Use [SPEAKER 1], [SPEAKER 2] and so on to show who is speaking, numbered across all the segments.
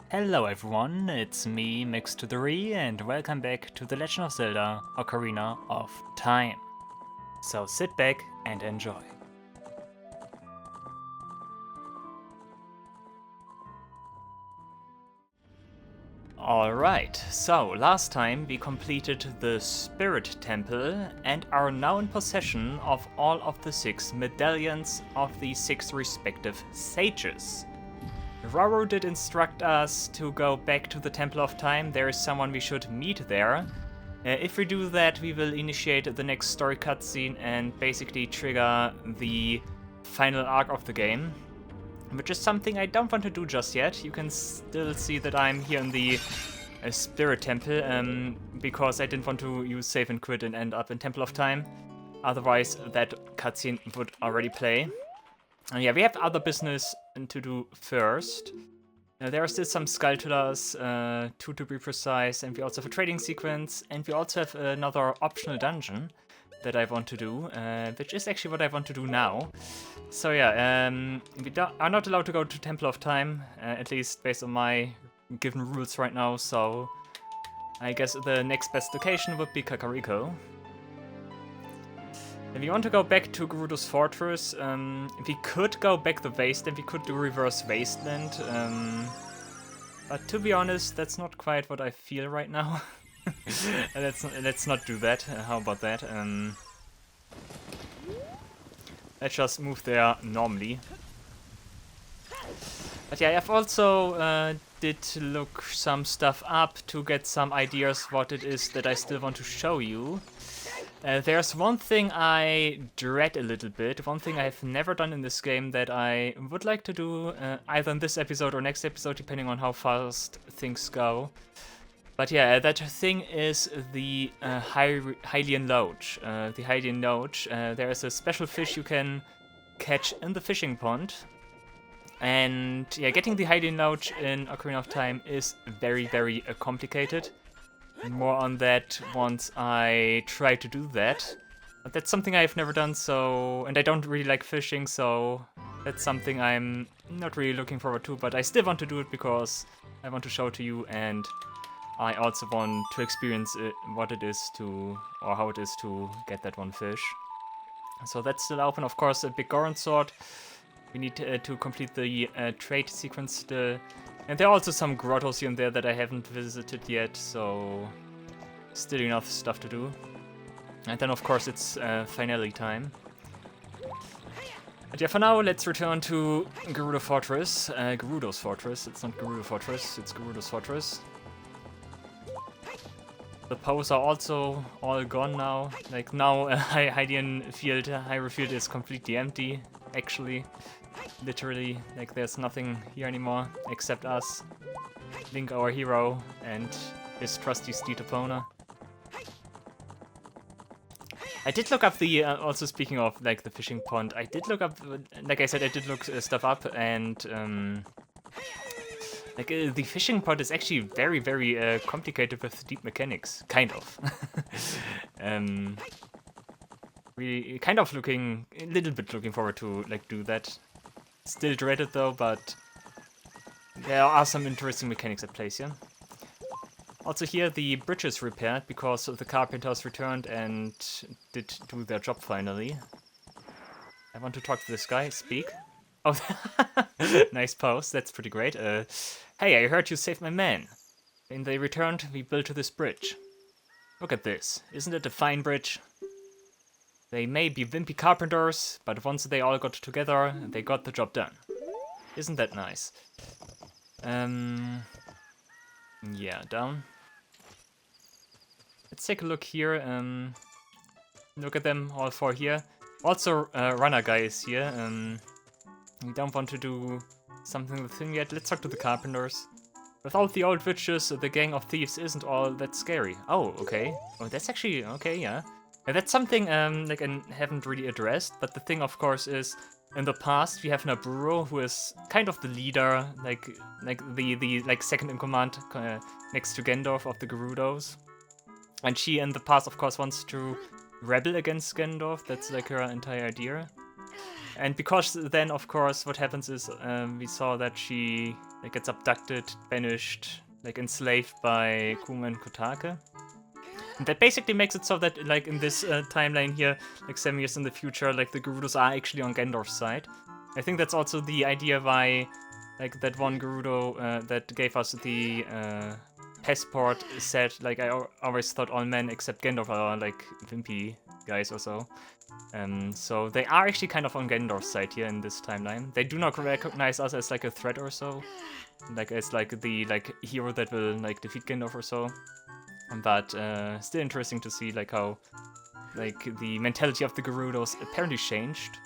[SPEAKER 1] Hello everyone, it's me, Mix2the and welcome back to The Legend of Zelda Ocarina of Time. So sit back and enjoy. Alright, so last time we completed the Spirit Temple and are now in possession of all of the 6 medallions of the 6 respective sages. Roro did instruct us to go back to the Temple of Time. There is someone we should meet there. If we do that, we will initiate the next story cutscene and basically trigger the final arc of the game, which is something I don't want to do just yet. You can still see that I'm here in the Spirit Temple, because I didn't want to use save and quit and end up in Temple of Time. Otherwise, that cutscene would already play. And yeah, we have other business to do first. There are still some sculptures, 2 to be precise, and we also have a trading sequence, and we also have another optional dungeon that I want to do, which is actually what I want to do now. So yeah, we are not allowed to go to Temple of Time, at least based on my given rules right now, so I guess the next best location would be Kakariko. If we want to go back to Gerudo's fortress, we could go back the wasteland, we could do reverse wasteland, but to be honest, that's not quite what I feel right now. Let's not do that. How about that? Let's just move there normally. But yeah, I've also did look some stuff up to get some ideas what it is that I still want to show you. There's one thing I dread a little bit, one thing I've never done in this game that I would like to do either in this episode or next episode, depending on how fast things go. But yeah, that thing is the Hylian Loach. The Hylian Loach, there is a special fish you can catch in the fishing pond. And yeah, getting the Hylian Loach in Ocarina of Time is very, very complicated. More on that once I try to do that. But that's something I've never done, so... And I don't really like fishing, so... That's something I'm not really looking forward to, but I still want to do it because I want to show it to you, and I also want to experience what it is to... or how it is to get that one fish. So that's still open. Of course, a big Goron sword. We need to complete the trade sequence still. And there are also some grottos here and there that I haven't visited yet, so still enough stuff to do. And then of course it's finale time. But yeah, for now let's return to Gerudo Fortress. Gerudo's Fortress, it's not Gerudo Fortress, it's Gerudo's Fortress. The posts are also all gone now. Like now Hyrule Field is completely empty, actually. Literally, like there's nothing here anymore except us, Link our hero, and his trusty steed Epona. I did look up the, also speaking of like the fishing pond, I did look up, like I said, I did look stuff up, and the fishing pond is actually very, very complicated with deep mechanics, kind of. We kind of a little bit looking forward to like do that. Still dread it though, but there are some interesting mechanics at play here. Also here the bridge is repaired because the carpenters returned and did do their job finally. I want to talk to this guy, speak. Oh, nice pose, that's pretty great. Hey, I heard you saved my men. When they returned, we built this bridge. Look at this, isn't it a fine bridge? They may be wimpy carpenters, but once they all got together, they got the job done. Isn't that nice? Yeah, down. Let's take a look here. Look at them, all 4 here. Also, runner guy is here. We don't want to do something with him yet. Let's talk to the carpenters. Without the old witches, the gang of thieves isn't all that scary. Oh, okay. Oh, that's actually, okay, yeah. Yeah, that's something like I haven't really addressed, but the thing of course is, in the past we have Naburo, who is kind of the leader, like the second in command next to Gendorf of the Gerudos. And she in the past of course wants to rebel against Gendorf, that's like her entire idea. And because then of course what happens is we saw that she like gets abducted, banished, like enslaved by Kuma and Kotake. And that basically makes it so that, like, in this timeline here, like 7 years in the future, like the Gerudos are actually on Gendorf's side. I think that's also the idea why, like, that one Gerudo that gave us the passport said, like, I always thought all men except Gendorf are, like, wimpy guys or so. So they are actually kind of on Gendorf's side here in this timeline. They do not recognize us as, like, a threat or so. Like, as, like, the, like, hero that will, like, defeat Gendorf or so. But still interesting to see, like, how, like, the mentality of the Gerudos apparently changed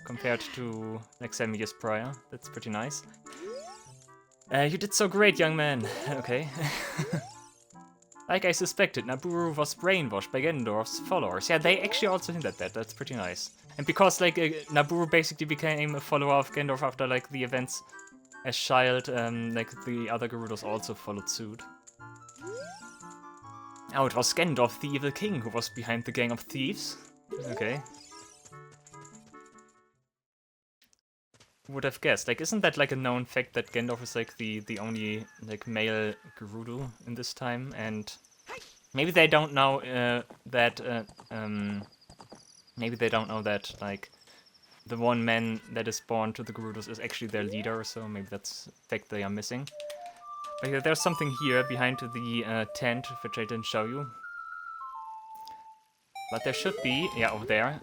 [SPEAKER 1] compared to, like, 7 years prior. That's pretty nice. You did so great, young man. Okay. Like I suspected, Nabooru was brainwashed by Gendorf's followers. Yeah, they actually also hinted that. That's pretty nice. And because, like, Nabooru basically became a follower of Gendorf after, like, the events as child, like, the other Gerudos also followed suit. Oh, it was Gendorf, the evil king, who was behind the gang of thieves. Okay. Who would have guessed? Like, isn't that, like, a known fact that Gendorf is, like, the only, like, male Gerudo in this time? And maybe they don't know that, maybe they don't know that, like, the one man that is born to the Gerudos is actually their leader, so maybe that's a fact they are missing. But yeah, there's something here behind the tent, which I didn't show you. But there should be, yeah, over there.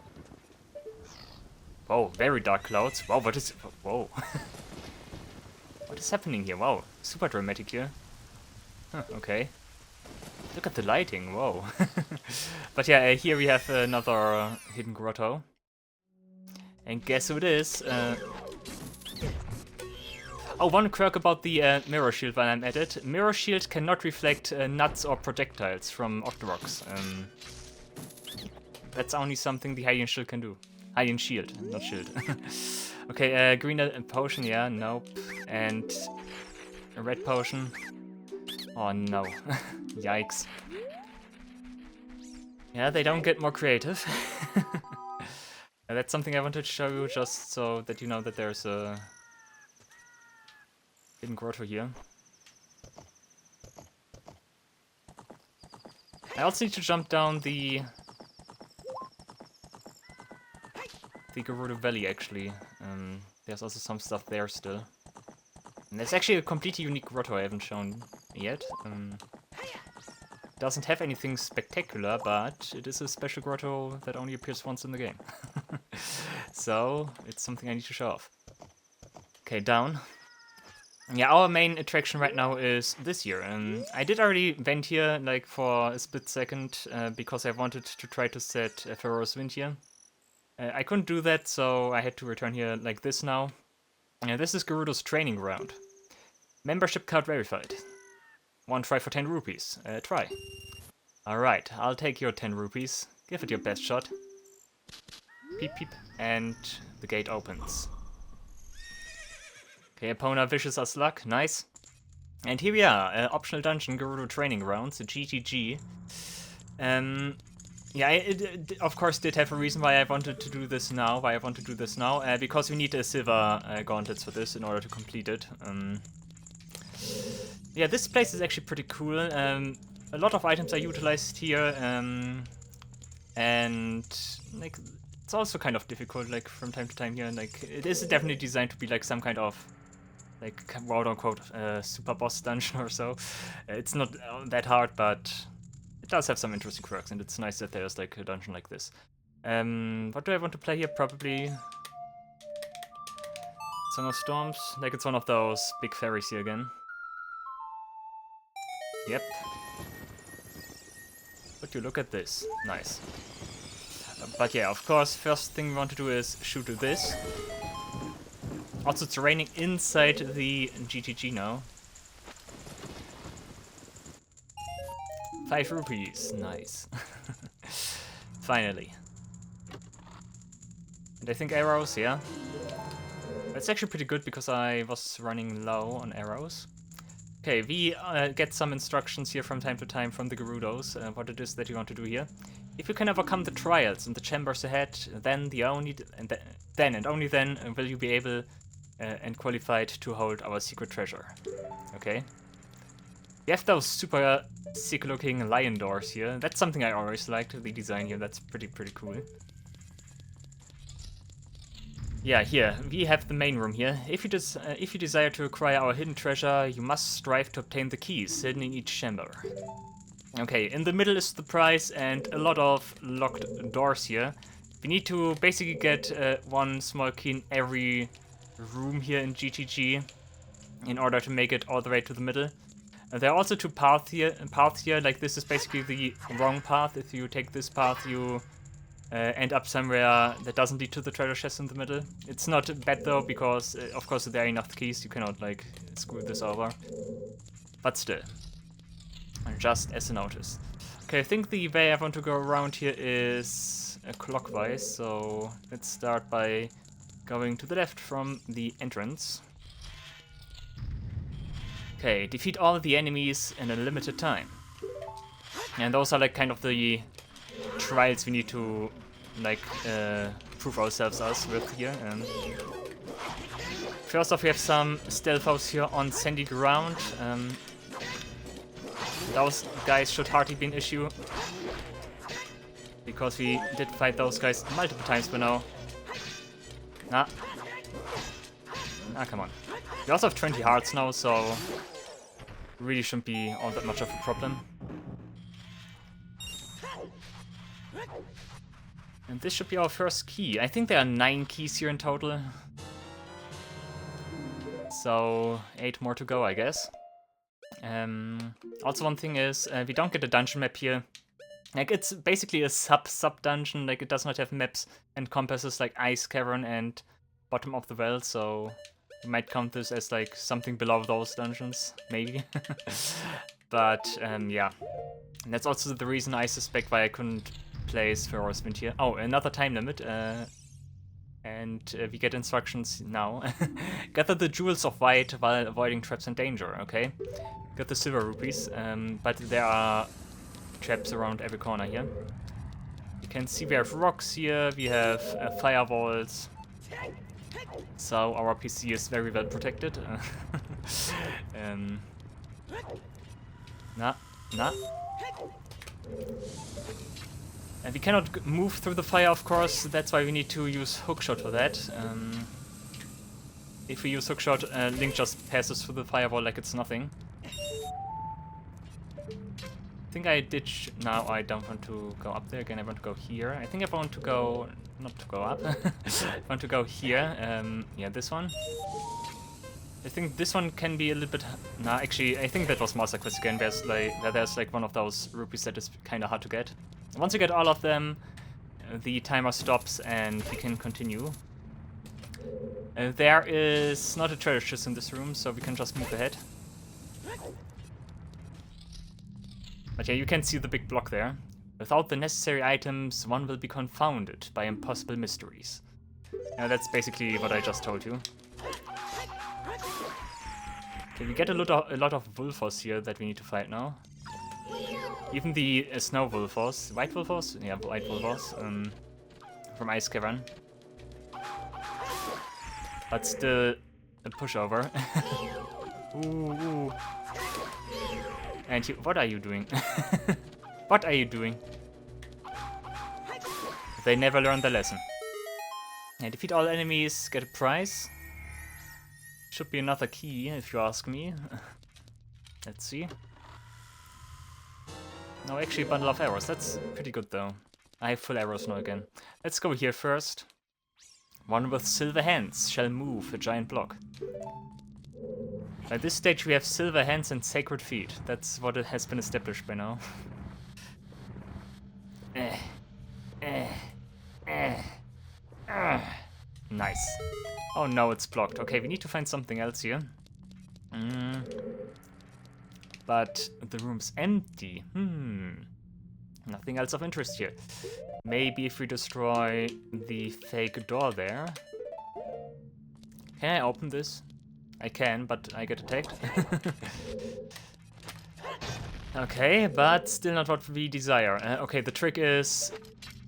[SPEAKER 1] Whoa, very dark clouds. Whoa, what is... Whoa. What is happening here? Wow, super dramatic here. Huh, okay. Look at the lighting, whoa. But yeah, here we have another hidden grotto. And guess who it is? Oh, one quirk about the mirror shield while I'm at it. Mirror shield cannot reflect nuts or projectiles from Octoroks. That's only something the Hylian shield can do. Hylian shield, not shield. Okay, green potion, yeah, nope. And a red potion. Oh no. Yikes. Yeah, they don't get more creative. That's something I wanted to show you just so that you know that there's a hidden grotto here. I also need to jump down the Gerudo Valley, actually. There's also some stuff there still. And there's actually a completely unique grotto I haven't shown yet. Doesn't have anything spectacular, but it is a special grotto that only appears once in the game. So, it's something I need to show off. Okay, down. Yeah, our main attraction right now is this here. I did already vent here, like, for a split second, because I wanted to try to set Pharaoh's Wind here. I couldn't do that, so I had to return here like this now. This is Gerudo's training ground. Membership card verified. One try for 10 rupees. Try. Alright, I'll take your 10 rupees. Give it your best shot. Peep peep. And the gate opens. Okay, Epona wishes us luck. Nice. And here we are. Optional dungeon, Gerudo training grounds. GGG. Yeah, it of course did have a reason why I wanted to do this now. Because we need a silver gauntlets for this in order to complete it. Yeah, this place is actually pretty cool. A lot of items are utilized here, and like it's also kind of difficult, like from time to time here. Like it is definitely designed to be like some kind of like quote unquote super boss dungeon or so. It's not that hard, but it does have some interesting quirks, and it's nice that there's like a dungeon like this. What do I want to play here? Probably Song of Storms. Like it's one of those big fairies here again. Yep. Would you look at this? Nice. But yeah, of course, first thing we want to do is shoot to this. Also, it's raining inside the GGG now. 5 rupees. Nice. Finally. And I think arrows, yeah. That's actually pretty good because I was running low on arrows. Okay, we get some instructions here from time to time from the Gerudos, what it is that you want to do here. If you can overcome the trials in the chambers ahead, then only then will you be able and qualified to hold our secret treasure. Okay. We have those super sick looking lion doors here. That's something I always liked, the design here. That's pretty cool. Yeah, here we have the main room here. If you desire to acquire our hidden treasure, you must strive to obtain the keys hidden in each chamber. Okay, in the middle is the prize and a lot of locked doors here. We need to basically get one small key in every room here in GTG in order to make it all the way to the middle. There are also two paths here. Like this is basically the wrong path. If you take this path, you end up somewhere that doesn't lead to the treasure chest in the middle. It's not bad though, because of course there are enough keys. You cannot like screw this over. But still, just as a notice. Okay, I think the way I want to go around here is clockwise. So let's start by going to the left from the entrance. Okay, defeat all the enemies in a limited time. And those are like kind of the trials we need to like prove ourselves with here. First off, we have some stealthos here on sandy ground. Those guys should hardly be an issue, because we did fight those guys multiple times by now. Ah, come on. We also have 20 hearts now, so really shouldn't be all that much of a problem. And this should be our first key. I think there are 9 keys here in total. So 8 more to go, I guess. Also one thing is, we don't get a dungeon map here. Like, it's basically a sub-dungeon. Like, it does not have maps and compasses like Ice Cavern and Bottom of the Well, so you might count this as like something below those dungeons, maybe. But yeah, and that's also the reason I suspect why I couldn't place Feror's Wind here. Oh, another time limit, and we get instructions now. Gather the jewels of white while avoiding traps and danger. Okay, got the silver rupees, but there are traps around every corner here. You can see we have rocks here, we have firewalls. So our PC is very well protected. And we cannot move through the fire, of course. That's why we need to use hookshot for that. If we use hookshot, Link just passes through the firewall like it's nothing. I think I did. Now I don't want to go up there again. I want to go here. I think I want to go. Not to go up. I want to go here. Yeah, this one. I think this one can be a little bit. Nah, actually, I think that was Master Quest again. There's like one of those rupees that is kind of hard to get. Once you get all of them, the timer stops and we can continue. There is not a treasure chest in this room, so we can just move ahead. But yeah, you can see the big block there. Without the necessary items, one will be confounded by impossible mysteries. That's basically what I just told you. Okay, we get a lot of Wulfos here that we need to fight now. Even the snow Wulfos. White Wulfos? Yeah, white Wulfos. From Ice Cavern. But still a pushover. Ooh. And you, what are you doing? What are you doing? They never learn the lesson. And defeat all enemies, get a prize. Should be another key, if you ask me. Let's see. No, actually, bundle of arrows. That's pretty good, though. I have full arrows now again. Let's go here first. One with silver hands shall move a giant block. By this stage, we have silver hands and sacred feet. That's what it has been established by now. Nice. Oh no, it's blocked. Okay, we need to find something else here. But the room's empty. Nothing else of interest here. Maybe if we destroy the fake door there. Can I open this? I can, but I get attacked. Okay, but still not what we desire. Okay, the trick is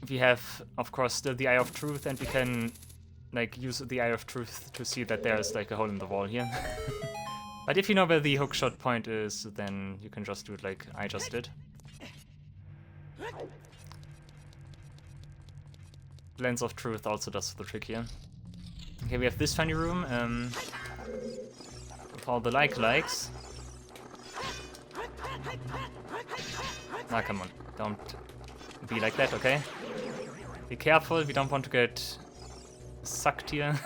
[SPEAKER 1] we have, of course, still the Eye of Truth, and we can like use the Eye of Truth to see that there's like a hole in the wall here. But if you know where the hookshot point is, then you can just do it like I just did. Lens of Truth also does the trick here. Okay, we have this funny room with all the likes. Ah, come on, don't be like that, okay? Be careful, we don't want to get sucked here.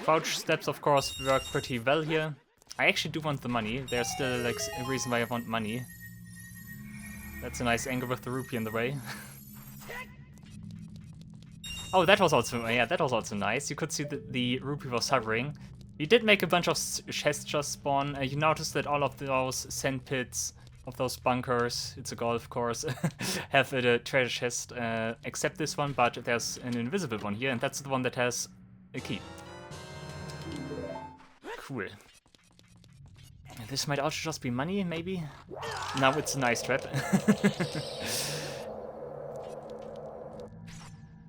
[SPEAKER 1] Crouch steps, of course, work pretty well here. I actually do want the money. There's still like a reason why I want money. That's a nice angle with the rupee in the way. Oh, that was also, yeah, that was also nice. You could see that the rupee was hovering. We did make a bunch of chests just spawn. You notice that all of those sand pits of those bunkers, it's a golf course, have a treasure chest, except this one, but there's an invisible one here, and that's the one that has a key. Cool. This might also just be money, maybe? Now it's a nice trap.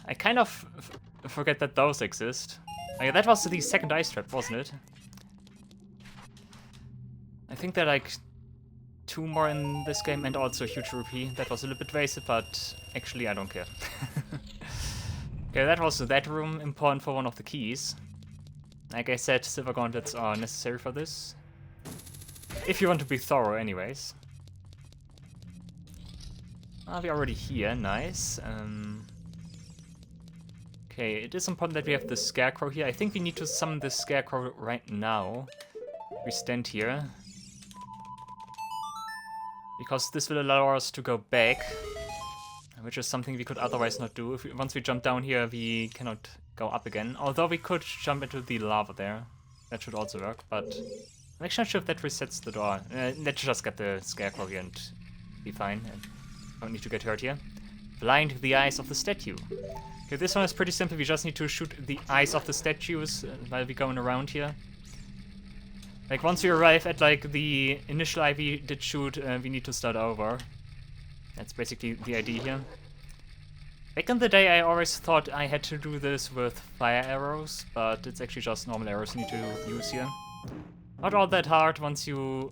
[SPEAKER 1] I kind of forget that those exist. Oh, yeah, that was the second ice trap, wasn't it? I think there are like 2 more in this game and also a huge rupee. That was a little bit wasted, but actually I don't care. Okay, that was that room, important for one of the keys. Like I said, silver gauntlets are necessary for this. If you want to be thorough anyways. Ah, we're already here, nice. Okay, it is important that we have the scarecrow here. I think we need to summon the scarecrow right now. We stand here. Because this will allow us to go back. Which is something we could otherwise not do. Once we jump down here, we cannot go up again. Although we could jump into the lava there. That should also work, but I'm actually not sure if that resets the door. Let's just get the scarecrow here and be fine. And don't need to get hurt here. Blind the eyes of the statue. Okay, this one is pretty simple. We just need to shoot the eyes of the statues while we're going around here. Like, once we arrive at, like, the initial eye we did shoot, we need to start over. That's basically the idea here. Back in the day, I always thought I had to do this with fire arrows, but it's actually just normal arrows you need to use here. Not all that hard once you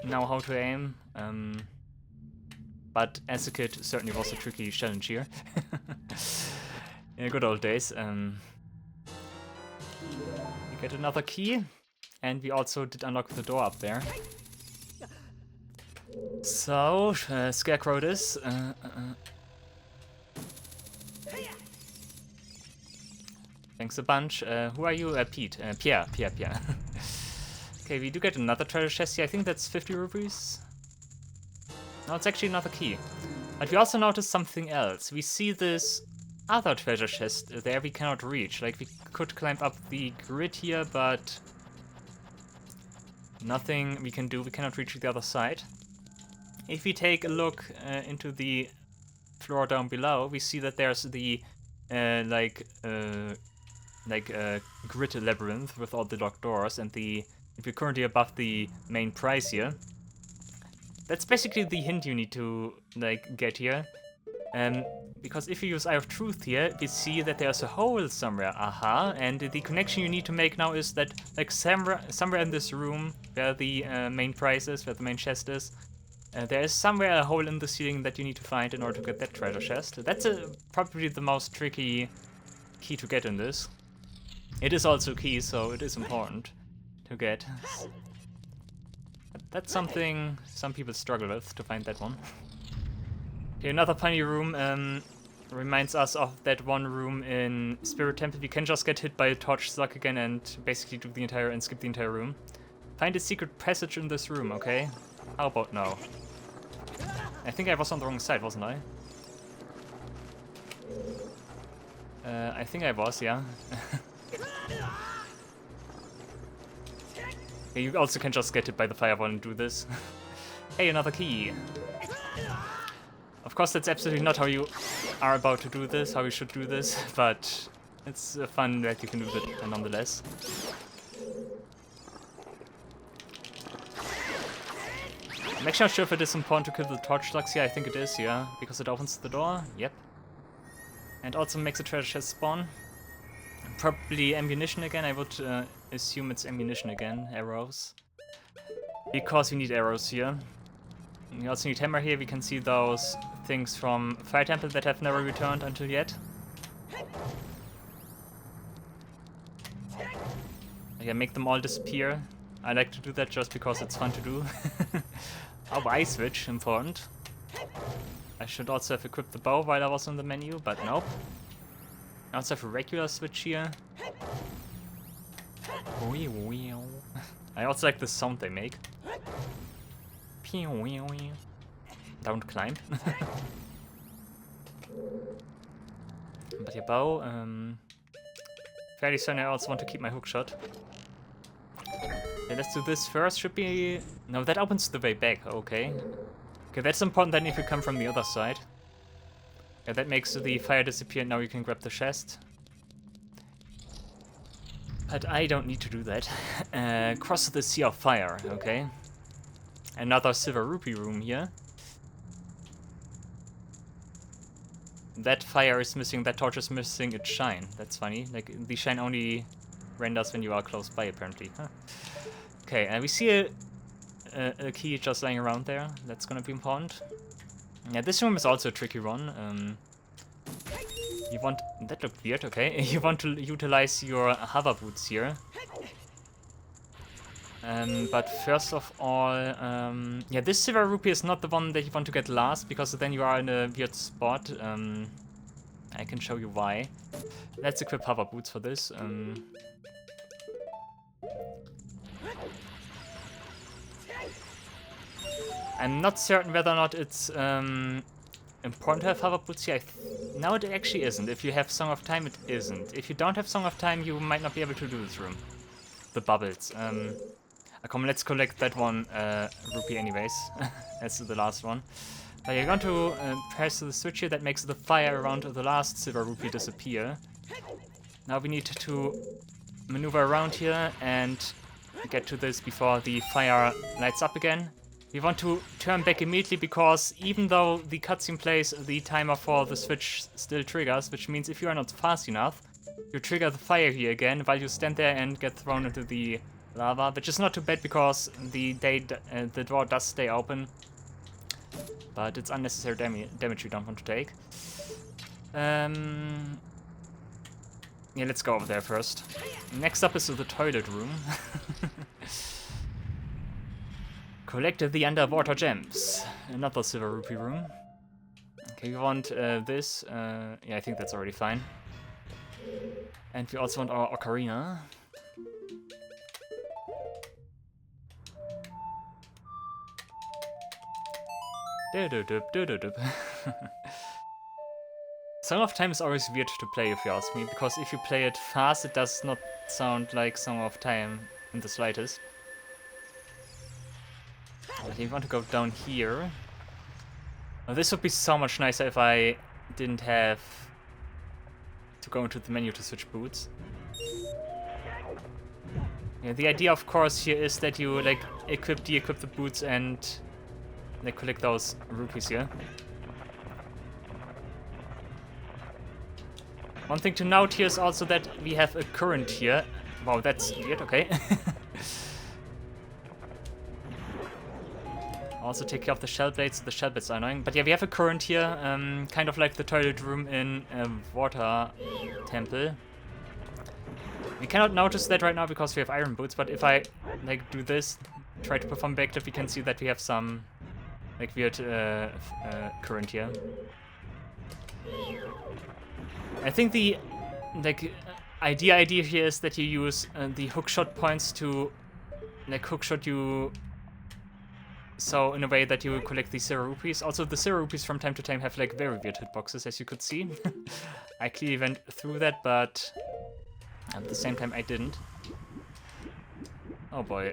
[SPEAKER 1] know how to aim, but as a kid, certainly was a tricky challenge here. In the good old days. We get another key, and we also did unlock the door up there. So, scarecrow it is. Thanks a bunch. Who are you? Pete. Pierre. Okay, we do get another treasure chest here. I think that's 50 rupees. No, it's actually another key. But we also noticed something else. We see this other treasure chest there we cannot reach. Like, we could climb up the grid here, but nothing we can do. We cannot reach the other side. If we take a look into the floor down below, we see that there's the grid labyrinth with all the locked doors, and if you're currently above the main prize here, that's basically the hint you need to like get here. Because if you use Eye of Truth here, we see that there's a hole somewhere. Aha! And the connection you need to make now is that like somewhere in this room where the main prize is, where the main chest is, there is somewhere a hole in the ceiling that you need to find in order to get that treasure chest. That's probably the most tricky key to get in this. It is also key, so it is important to get. That's something some people struggle with, to find that one. Okay, another funny room reminds us of that one room in Spirit Temple. We can just get hit by a torch slug again and basically do the entire and skip the entire room. Find a secret passage in this room, okay? How about now? I think I was on the wrong side, wasn't I? I think I was, yeah. Okay, you also can just get hit by the fireball and do this. Hey, another key. Of course, that's absolutely not how you are about to do this, how you should do this, but it's fun that you can do that nonetheless. I'm actually not sure if it is important to kill the torch slugs here. I think it is, yeah, because it opens the door. Yep. And also makes a treasure chest spawn. Probably ammunition again. I would assume it's ammunition again. Arrows. Because we need arrows here. We also need hammer here. We can see those things from Fire Temple that have never returned until yet. I can make them all disappear. I like to do that just because it's fun to do. Oh, I switch, important. I should also have equipped the bow while I was on the menu, but nope. I also have a regular switch here. I also like the sound they make. Don't climb. But your bow, fairly soon I also want to keep my hookshot. Okay, let's do this first. Should be... No, that opens the way back. Okay. Okay, that's important then if you come from the other side. Yeah, that makes the fire disappear. Now you can grab the chest. But I don't need to do that. Cross the Sea of Fire. Okay. Another Silver Rupee room here. That fire is missing. That torch is missing its shine. That's funny. Like, the shine only renders when you are close by, apparently. Huh. Okay, we see a key just lying around there. That's gonna be important. Yeah, this room is also a tricky one. You want... That looked weird, okay. You want to utilize your hover boots here. But first of all... yeah, this Silver Rupee is not the one that you want to get last, because then you are in a weird spot. I can show you why. Let's equip hover boots for this. I'm not certain whether or not it's important to have hover boots here. No, it actually isn't. If you have Song of Time, it isn't. If you don't have Song of Time, you might not be able to do this room. The bubbles. Come, let's collect that one rupee anyways. That's the last one. But you're going to press the switch here that makes the fire around the last silver rupee disappear. Now we need to maneuver around here and get to this before the fire lights up again. We want to turn back immediately because even though the cutscene plays, the timer for the switch still triggers, which means if you are not fast enough, you trigger the fire here again while you stand there and get thrown into the lava, which is not too bad because the door does stay open, but it's unnecessary damage you don't want to take. Yeah, let's go over there first. Next up is the toilet room. Collect the underwater gems. Another silver rupee room. Okay, we want this. Yeah, I think that's already fine. And we also want our Ocarina. Song of Time is always weird to play if you ask me, because if you play it fast it does not sound like Song of Time in the slightest. Okay, we want to go down here. Now, this would be so much nicer if I didn't have to go into the menu to switch boots. Yeah, the idea of course here is that you like equip, de-equip the boots and like collect those rupees here. One thing to note here is also that we have a current here. Wow, that's weird, okay. Also take care of the shell blades. The shell blades are annoying. But yeah, we have a current here, kind of like the toilet room in a water temple. We cannot notice that right now because we have iron boots, but if I like do this, try to perform backlift, we can see that we have some like weird current here. I think the like idea here is that you use the hookshot points to like hookshot you. So in a way that you will collect these 0 rupees. Also the 0 rupees from time to time have like very weird hitboxes, as you could see. I clearly went through that, but at the same time I didn't. Oh boy,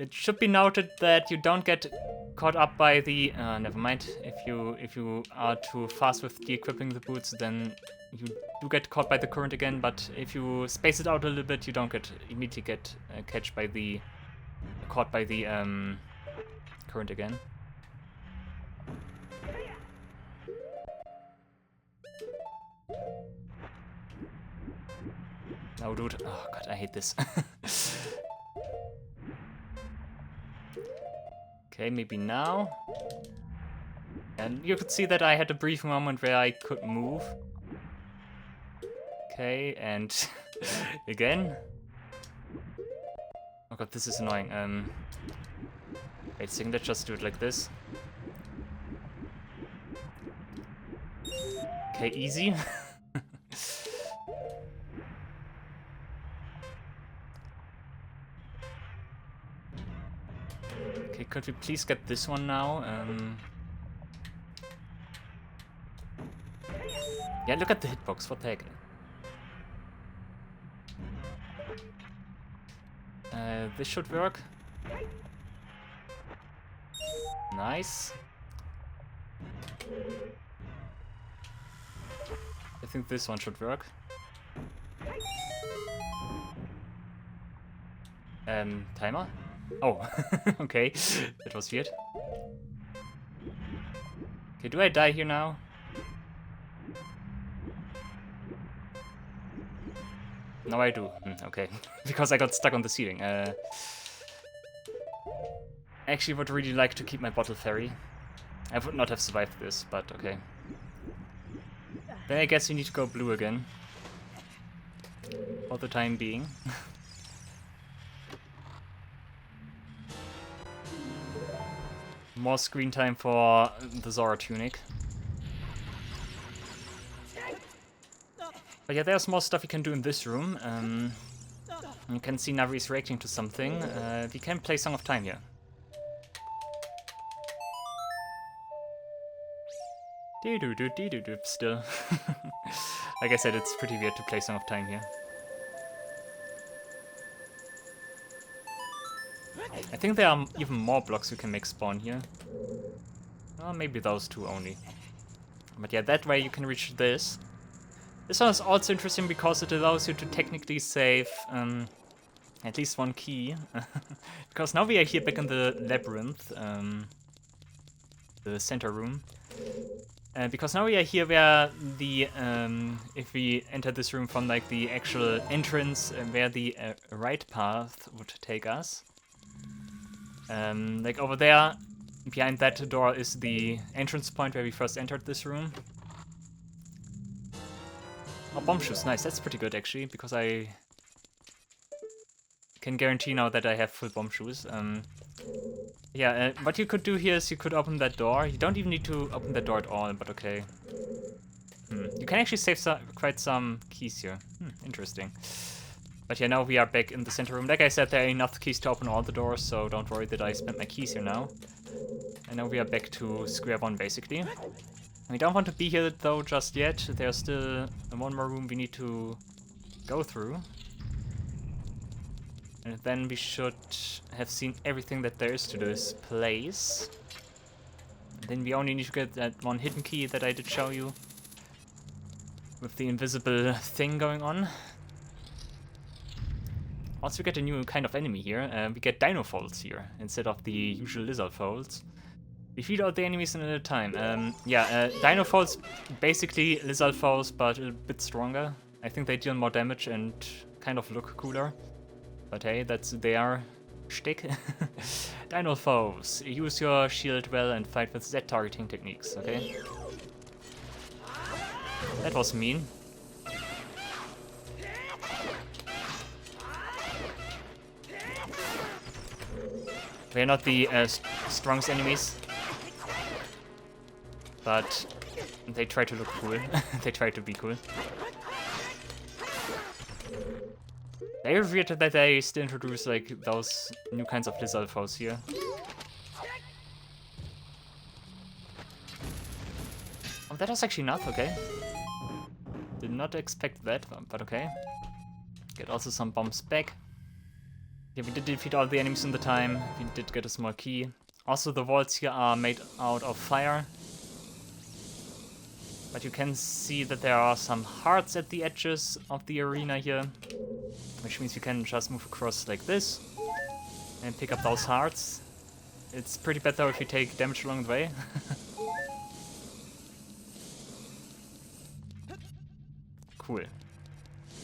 [SPEAKER 1] it should be noted that you don't get caught up by the... never mind. If you are too fast with de-equipping the boots, then you do get caught by the current again, but if you space it out a little bit, you don't immediately get caught by the current again. No, dude. Oh god, I hate this. Okay, maybe now. And you could see that I had a brief moment where I could move. Okay, and again. Oh god, this is annoying. Wait a second, let's just do it like this. Okay, easy. Okay, could we please get this one now? Yeah, look at the hitbox, what the heck? This should work. Nice. I think this one should work. Timer? Oh, okay. That was weird. Okay, do I die here now? No, I do. Okay. Because I got stuck on the ceiling. I actually would really like to keep my bottle fairy. I would not have survived this, but okay. Then I guess you need to go blue again. For the time being. More screen time for the Zora tunic. But yeah, there's more stuff you can do in this room. You can see Navi is reacting to something. We can play Song of Time here. Dee-doo-doo, still. Like I said, it's pretty weird to play Song of Time here. I think there are even more blocks we can make spawn here. Oh, maybe those two only. But yeah, that way you can reach this. This one is also interesting because it allows you to technically save at least one key. Because now we are here back in the labyrinth, the center room. Because now we are here where the, if we enter this room from like the actual entrance, where the right path would take us. Like over there, behind that door is the entrance point where we first entered this room. Oh, bomb shoes, nice, that's pretty good actually, because I can guarantee now that I have full bomb shoes. Yeah, what you could do here is you could open that door. You don't even need to open that door at all, but okay. You can actually save quite some keys here. Interesting. But yeah, now we are back in the center room. Like I said, there are enough keys to open all the doors, so don't worry that I spent my keys here now. And now we are back to square one, basically. We don't want to be here, though, just yet. There's still one more room we need to go through. And then we should have seen everything that there is to this place. And then we only need to get that one hidden key that I did show you. With the invisible thing going on. Also, we get a new kind of enemy here. We get dino folds here, instead of the usual lizard folds. We feed all the enemies in at a time. Yeah, dino folds, basically lizard foes, but a bit stronger. I think they deal more damage and kind of look cooler. But hey, that's their shtick. Dino foes. Use your shield well and fight with Z targeting techniques, okay? That was mean. We're not the strongest enemies. But they try to look cool. They try to be cool. Very weird that they still introduce like those new kinds of lizard foes here. Oh, that was actually enough, okay. Did not expect that, but okay. Get also some bombs back. Yeah, we did defeat all the enemies in the time. We did get a small key. Also, the walls here are made out of fire. But you can see that there are some hearts at the edges of the arena here. Which means you can just move across like this. And pick up those hearts. It's pretty bad though if you take damage along the way. Cool.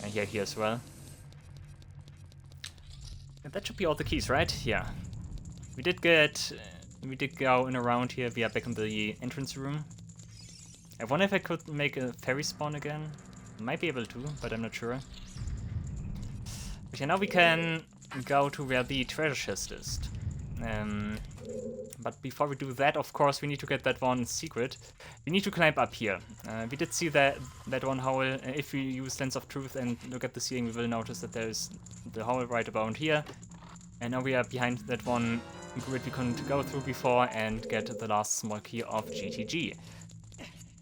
[SPEAKER 1] And yeah, here as well. And that should be all the keys, right? Yeah. We did go in around here. We are back in the entrance room. I wonder if I could make a fairy spawn again. Might be able to, but I'm not sure. But yeah, now we can go to where the treasure chest is. But before we do that, of course, we need to get that one secret. We need to climb up here. We did see that one hole. If we use Lens of Truth and look at the ceiling, we will notice that there is the hole right about here. And now we are behind that one grid we couldn't go through before and get the last small key of GTG.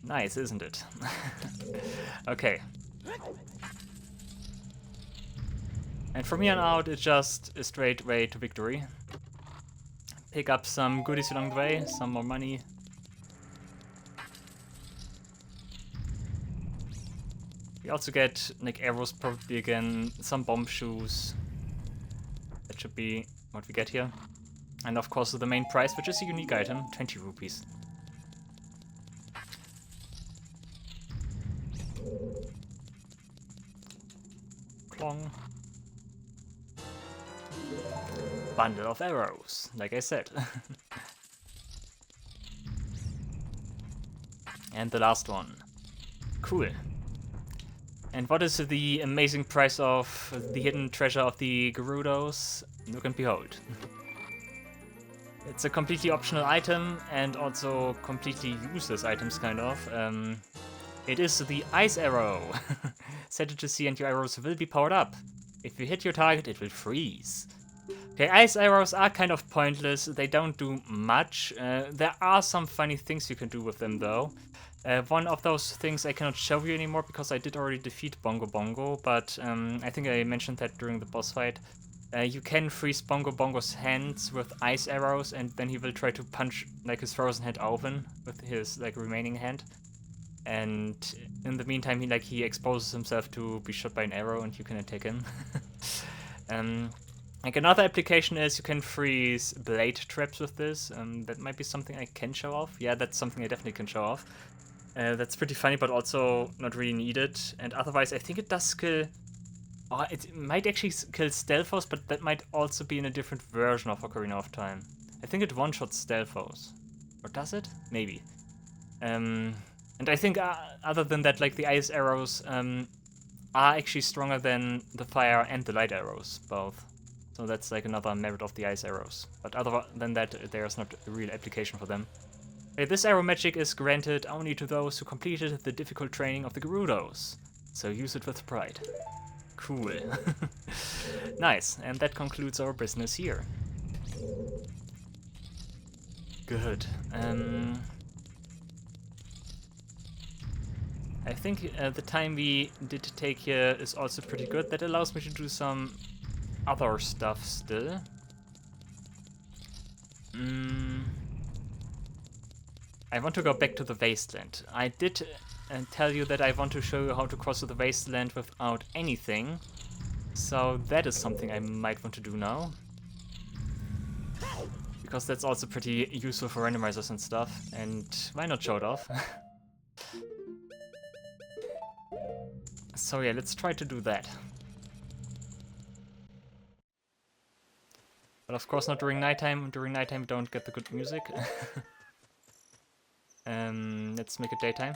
[SPEAKER 1] Nice, isn't it? Okay. And from here on out, it's just a straight way to victory. Pick up some goodies along the way, some more money. We also get like arrows probably again, some bomb shoes. That should be what we get here. And of course the main prize, which is a unique item, 20 rupees. Clong. Bundle of arrows, like I said. And the last one. Cool. And what is the amazing price of the hidden treasure of the Gerudos? Look and behold. It's a completely optional item and also completely useless items, kind of. It is the ice arrow. Set it to C and your arrows will be powered up. If you hit your target, it will freeze. Okay, ice arrows are kind of pointless. They don't do much. There are some funny things you can do with them, though. One of those things I cannot show you anymore because I did already defeat Bongo Bongo, but I think I mentioned that during the boss fight. You can freeze Bongo Bongo's hands with ice arrows, and then he will try to punch like his frozen hand open with his like remaining hand. And in the meantime, he exposes himself to be shot by an arrow, and you can attack him. Like another application is you can freeze blade traps with this. That might be something I can show off. Yeah, that's something I definitely can show off. That's pretty funny, but also not really needed. And otherwise, I think it does kill... Oh, it might actually kill stealth foes, but that might also be in a different version of Ocarina of Time. I think it one-shots stealth foes. Or does it? Maybe. And I think other than that, like the ice arrows are actually stronger than the fire and the light arrows, both. So that's like another merit of the ice arrows. But other than that, there's not a real application for them. This arrow magic is granted only to those who completed the difficult training of the Gerudos. So use it with pride. Cool. Nice, and that concludes our business here. Good. I think the time we did take here is also pretty good. That allows me to do some other stuff still. I want to go back to the wasteland. I did tell you that I want to show you how to cross the wasteland without anything. So that is something I might want to do now. Because that's also pretty useful for randomizers and stuff. And why not show it off? So yeah, let's try to do that. But of course not during nighttime. During nighttime don't get the good music. Let's make it daytime.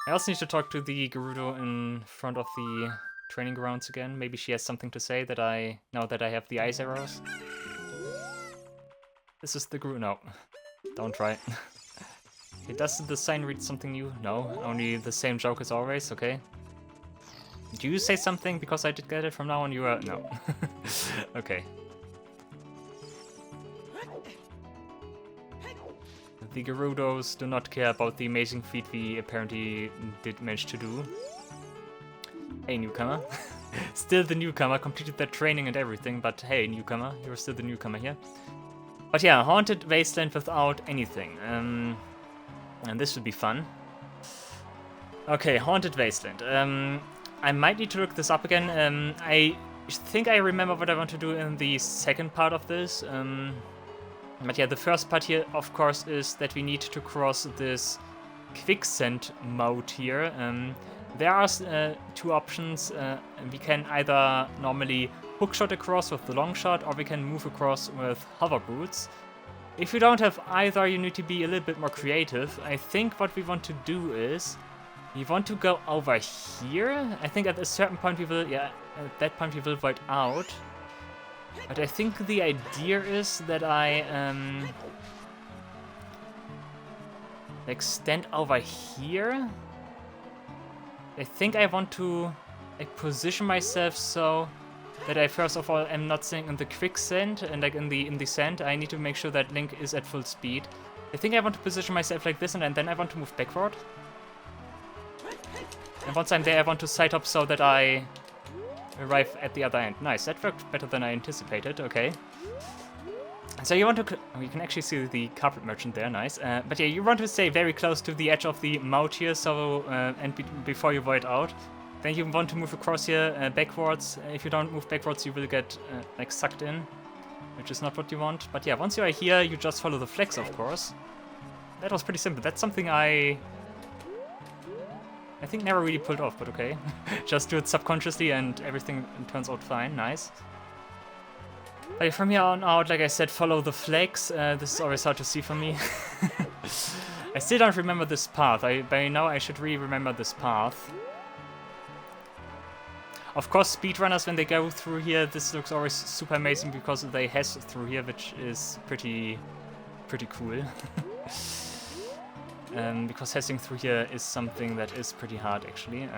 [SPEAKER 1] I also need to talk to the Gerudo in front of the training grounds again. Maybe she has something to say that now that I have the ice arrows. This is the Gerudo. No, don't try. Okay, does the sign read something new? No, only the same joke as always. Okay. Do you say something because I did get it from now on? You are no. Okay. The Gerudos do not care about the amazing feat we apparently did manage to do. Hey, newcomer. Still the newcomer, completed that training and everything, but hey, newcomer, you're still the newcomer here. But yeah, haunted wasteland without anything. And this would be fun. Okay, haunted wasteland. I might need to look this up again. I think I remember what I want to do in the second part of this. But yeah, the first part here, of course, is that we need to cross this quicksand mode here. There are two options. We can either normally hookshot across with the long shot, or we can move across with hover boots. If you don't have either, you need to be a little bit more creative. I think what we want to do is we want to go over here. I think at a certain point we will, yeah, at that point we will void out. But I think the idea is that I like stand over here. I think I want to like position myself so that I first of all am not staying in the quicksand and like in the sand. I need to make sure that Link is at full speed. I think I want to position myself like this, and then I want to move backward. And once I'm there, I want to side hop so that I arrive at the other end. Nice, that worked better than I anticipated. Okay. So you want to... you can actually see the carpet merchant there, nice. But yeah, you want to stay very close to the edge of the moat here, so... before you void out. Then you want to move across here backwards. If you don't move backwards, you will get like sucked in, which is not what you want. But yeah, once you are here, you just follow the flags, of course. That was pretty simple. That's something I think never really pulled off, but okay. Just do it subconsciously and everything turns out fine. Nice. But from here on out, like I said, follow the flags. This is always hard to see for me. I still don't remember this path. By now I should really remember this path. Of course, speedrunners, when they go through here, this looks always super amazing because they haze through here, which is pretty cool. Because hazing through here is something that is pretty hard, actually.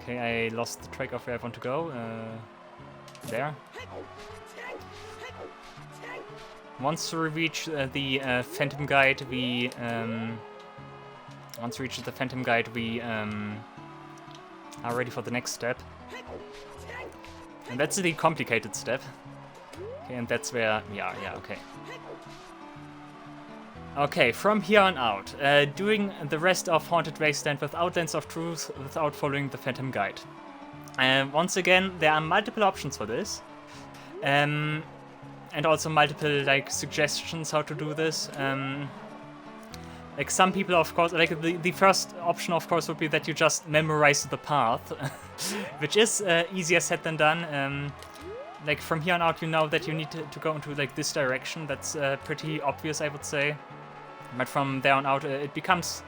[SPEAKER 1] Okay, I lost the track of where I want to go. There. Once we reach the Phantom Guide, we are ready for the next step. And that's the complicated step. Okay, and that's where we are, yeah, okay. Okay, from here on out, doing the rest of Haunted Wasteland without Lens of Truth, without following the Phantom Guide. Once again, there are multiple options for this. And also multiple, like, suggestions how to do this. Like, some people, of course, like, the first option, of course, would be that you just memorize the path, which is easier said than done. Like, from here on out, you know that you need to go into, like, this direction. That's pretty obvious, I would say. But from there on out, it becomes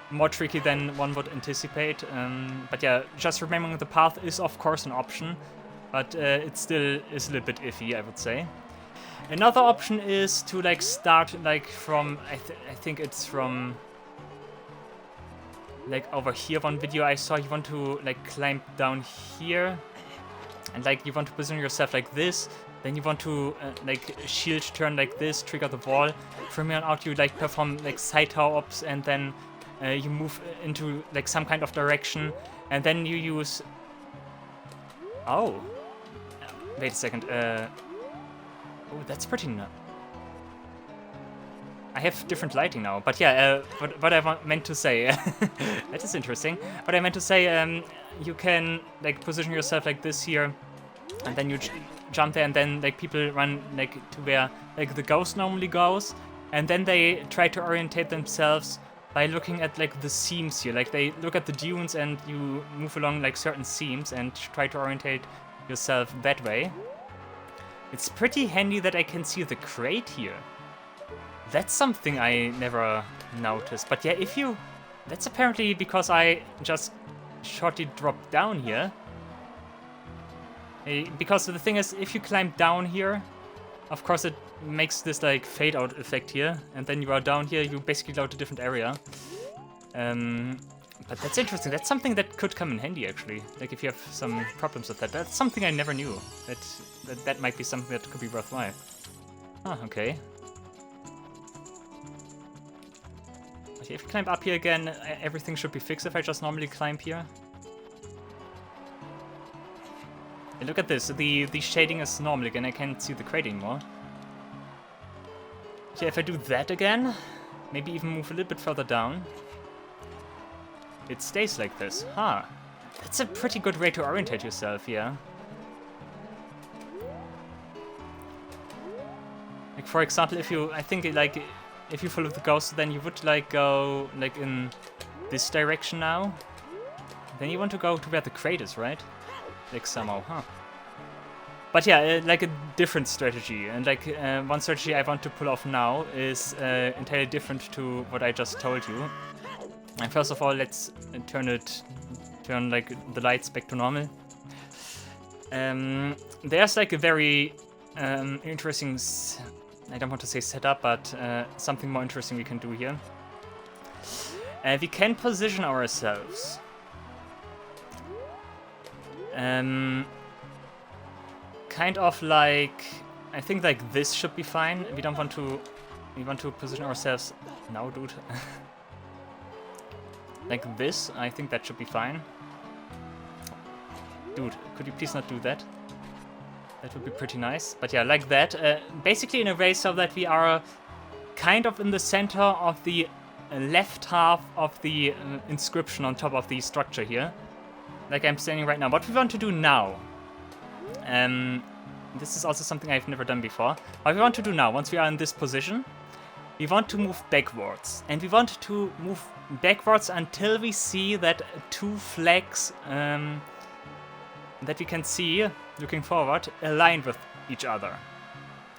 [SPEAKER 1] more tricky than one would anticipate. But yeah, just remembering the path is, of course, an option. But it still is a little bit iffy, I would say. Another option is to like start like from I think it's from like over here. One video I saw, you want to like climb down here, and like you want to position yourself like this. Then you want to like shield turn like this, trigger the wall. From here on out, you like perform like side hops, and then you move into like some kind of direction, and then you use. Oh, wait a second. Oh, that's pretty nuts. I have different lighting now, but yeah, what I meant to say, that is interesting. What I meant to say, you can like position yourself like this here, and then you jump there, and then like people run like to where like the ghost normally goes, and then they try to orientate themselves by looking at like the seams here. Like they look at the dunes, and you move along like certain seams and try to orientate yourself that way. It's pretty handy that I can see the crate here. That's something I never noticed. But yeah, if you... That's apparently because I just shortly dropped down here. Because the thing is, if you climb down here, of course it makes this like fade out effect here. And then you are down here, you basically go to a different area. But that's interesting. That's something that could come in handy, actually. Like, if you have some problems with that. That's something I never knew. That might be something that could be worthwhile. Ah, okay. Okay, if you climb up here again, everything should be fixed if I just normally climb here. And look at this. The shading is normal again. I can't see the crate anymore. Yeah, if I do that again, maybe even move a little bit further down, it stays like this. Huh. That's a pretty good way to orientate yourself, yeah. Like, for example, if you, I think, like, if you follow the ghost, then you would, like, go, like, in this direction now. Then you want to go to where the crate is, right? Like, somehow, huh. But yeah, like a different strategy. And, like, one strategy I want to pull off now is entirely different to what I just told you. And first of all, let's turn, like, the lights back to normal. There's, like, a very interesting... I don't want to say setup, but something more interesting we can do here. We can position ourselves. Kind of like... I think like this should be fine. We don't want to... We want to position ourselves... No, dude. Like this. I think that should be fine. Dude, could you please not do that? That would be pretty nice. But yeah, like that. Basically in a way so that we are kind of in the center of the left half of the inscription on top of the structure here. Like I'm standing right now. What we want to do now... this is also something I've never done before. What we want to do now, once we are in this position, we want to move backwards. And we want to move backwards until we see that two flags that we can see, looking forward, align with each other.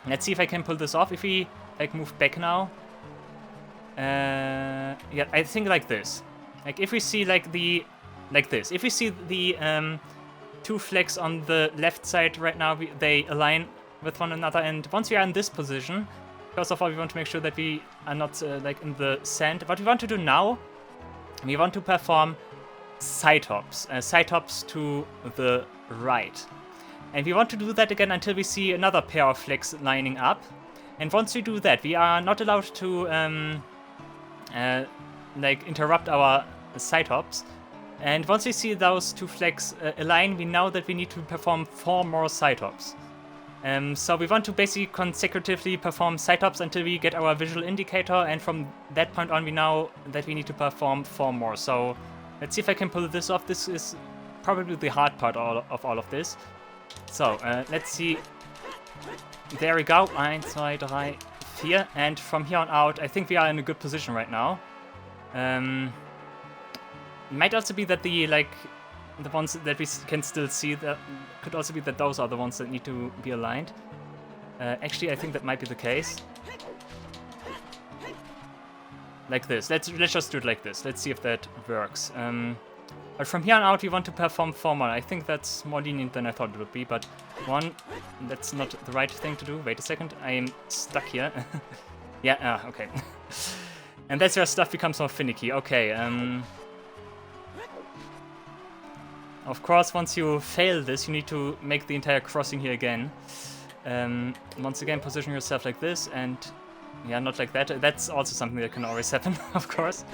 [SPEAKER 1] Let's see if I can pull this off. If we like move back now. Yeah, I think like this. Like if we see like the... Like this. If we see the two flags on the left side right now, they align with one another. And once we are in this position, first of all, we want to make sure that we are not like in the sand. What we want to do now, we want to perform side hops to the right. And we want to do that again until we see another pair of flags lining up. And once we do that, we are not allowed to like interrupt our side hops. And once we see those two flags align, we know that we need to perform 4 more side hops. So we want to basically consecutively perform side hops until we get our visual indicator, and from that point on we know that we need to perform 4 more. So let's see if I can pull this off. This is probably the hard part of all of this. So let's see. There we go. 1, 2, 3, 4. And from here on out, I think we are in a good position right now. Might also be that the ones that we can still see, that could also be that those are the ones that need to be aligned. Actually, I think that might be the case. Like this. Let's just do it like this. Let's see if that works. But from here on out, we want to perform 4 more. I think that's more lenient than I thought it would be. But 1, that's not the right thing to do. Wait a second. I am stuck here. Yeah. Okay. And that's where stuff becomes more finicky. Okay. Of course, once you fail this, you need to make the entire crossing here again. Once again, position yourself like this, and yeah, not like that. That's also something that can always happen, of course.